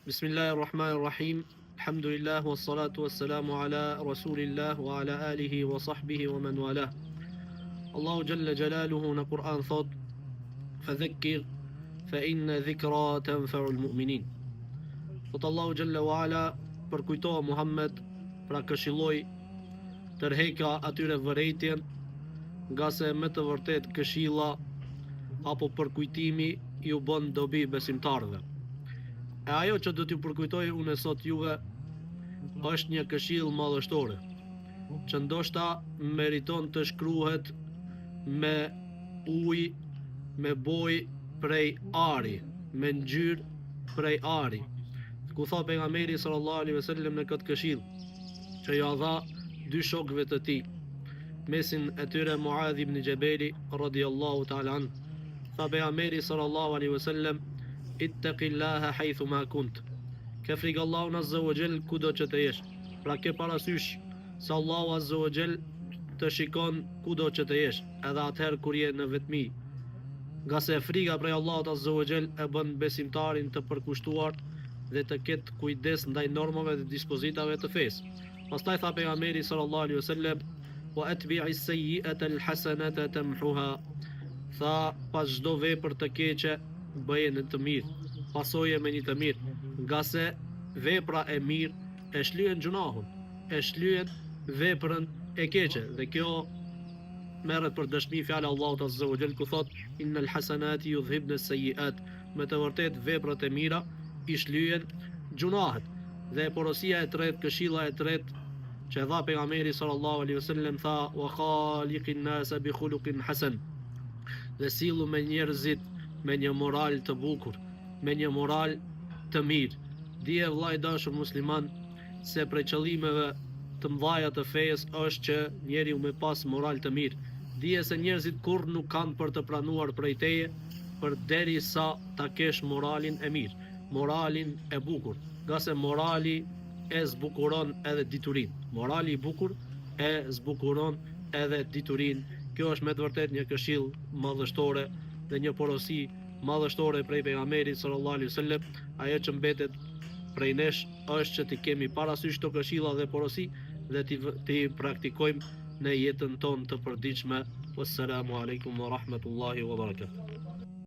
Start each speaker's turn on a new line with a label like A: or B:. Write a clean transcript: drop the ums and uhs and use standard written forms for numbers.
A: Bismillahirrahmanirrahim. Alhamdulillah wassalatu wassalamu ala rasulillah wa ala alihi wa sahbihi wa man walah. Allahu jalla jalaluhu në Kur'an thot: "Fadhakkir fa inna dhikra tanfa'u al-mu'minin." Thot Allahu jalla wa ala, përkujto Muhammed, pra këshilloj tërheka atyre vërejtjen, nga se me të vërtet këshilla apo përkujtimi ju bën dobi besimtarëve. E ajo që do t'ju përkujtoj unë sot juve është një këshill madhështore, që ndoshta meriton të shkruhet me ujë, me bojë prej ari, me ngjyrë prej ari. Ku tha pejgamberi sallallahu alaihi wasallam në këtë këshill, që ja dha dy shokëve të tij, mesin e tyre Muadh ibn Jabali radhiyallahu ta'ala an. Tha pejgamberi sallallahu alaihi wasallam: Ittaqillaha haythu ma kunt. Ke frikë Allahun azza wa jall kudo që të jesh. Pra ke parasysh se Allahu azza wa jall të shikon kudo që të jesh, edhe atëherë kur je në vetmi. Nga se frika prej Allahut azza wa jall e bën besimtarin të përkushtuar dhe të ketë kujdes ndaj normave dhe dispozitave të fesë. Pastaj tha pejgamberi sallallahu alaihi wasallam: Wa atbi'i as-sayyi'ata al-hasanata tamhuha. Tha, pas çdo vepër të keqe bëje në të mirë, pasoje me një të mirë, nga se vepra e mirë e shlyen gjunahun, e shlyen veprën e keqe, dhe kjo merret për dëshmi fjala Allahut azza wa jall ku thot: Innal hasanati yudhhibna as-sayyi'at. Me të vërtet veprat e mira i shlyen gjunahet. Dhe porosia e tretë, këshilla e tretë që dha pejgamberi sallallahu alaihi wasallam, tha: Wa khaliqin nasa bi khuluqin hasan. Dhe sillu me njerëzit me një moral të bukur, me një moral të mirë. Dije vllai dashur musliman se prej qëllimeve të mëdha të fesë është që njeriu me pas moral të mirë. Dije se njerëzit kurrë nuk kanë për të pranuar prej teje përderisa ta kesh moralin e mirë, moralin e bukur. Nga se morali e zbukuron edhe diturinë. Morali i bukur e zbukuron edhe diturinë. Kjo është me të vërtet një këshill madhështore dhe një porosi madhështore prej pejgamberit sallallahu alaihi wasallam. Ajo që mbetet prej nesh është që t'i kemi parasysh këto këshilla dhe porosi dhe t'i praktikojmë në jetën tonë të përditshme. Wassalamu alaikum wa rahmatullahi wa barakatuh.